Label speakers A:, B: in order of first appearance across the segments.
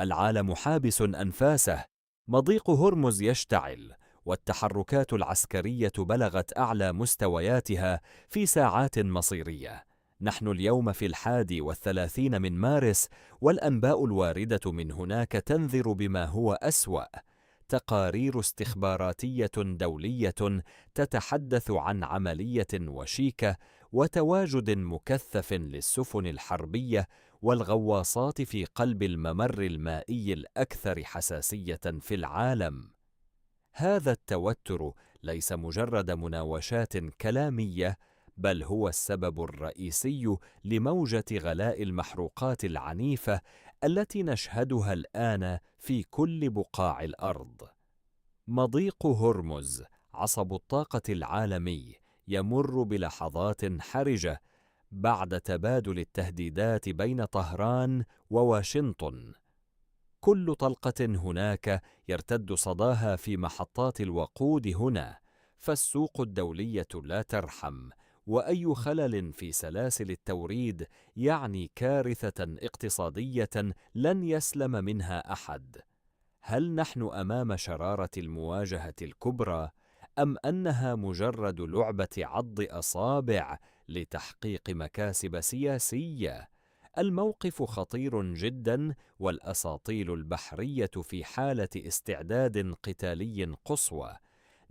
A: العالم حابس أنفاسه، مضيق هرمز يشتعل، والتحركات العسكرية بلغت أعلى مستوياتها في ساعات مصيرية. نحن اليوم في 31 من مارس، والأنباء الواردة من هناك تنذر بما هو أسوأ. تقارير استخباراتية دولية تتحدث عن عملية وشيكة وتواجد مكثف للسفن الحربية والغواصات في قلب الممر المائي الأكثر حساسية في العالم. هذا التوتر ليس مجرد مناوشات كلامية، بل هو السبب الرئيسي لموجة غلاء المحروقات العنيفة التي نشهدها الآن في كل بقاع الأرض. مضيق هرمز، عصب الطاقة العالمي، يمر بلحظات حرجة بعد تبادل التهديدات بين طهران وواشنطن. كل طلقة هناك يرتد صداها في محطات الوقود هنا، فالسوق الدولية لا ترحم، وأي خلل في سلاسل التوريد يعني كارثة اقتصادية لن يسلم منها أحد. هل نحن أمام شرارة المواجهة الكبرى، أم أنها مجرد لعبة عض أصابع لتحقيق مكاسب سياسية؟ الموقف خطير جدا، والأساطيل البحرية في حالة استعداد قتالي قصوى.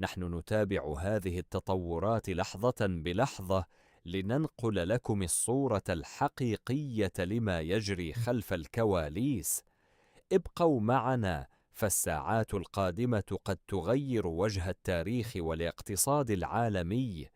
A: نحن نتابع هذه التطورات لحظة بلحظة لننقل لكم الصورة الحقيقية لما يجري خلف الكواليس. ابقوا معنا، فالساعات القادمة قد تغير وجه التاريخ والاقتصاد العالمي.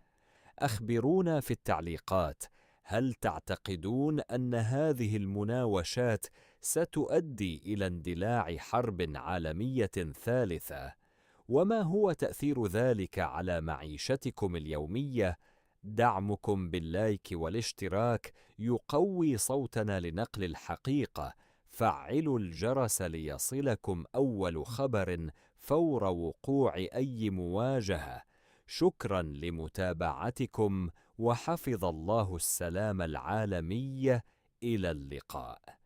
A: أخبرونا في التعليقات، هل تعتقدون أن هذه المناوشات ستؤدي إلى اندلاع حرب عالمية ثالثة؟ وما هو تأثير ذلك على معيشتكم اليومية؟ دعمكم باللايك والاشتراك يقوي صوتنا لنقل الحقيقة. فعلوا الجرس ليصلكم أول خبر فور وقوع أي مواجهة. شكرا لمتابعتكم، وحفظ الله السلام العالمي. إلى اللقاء.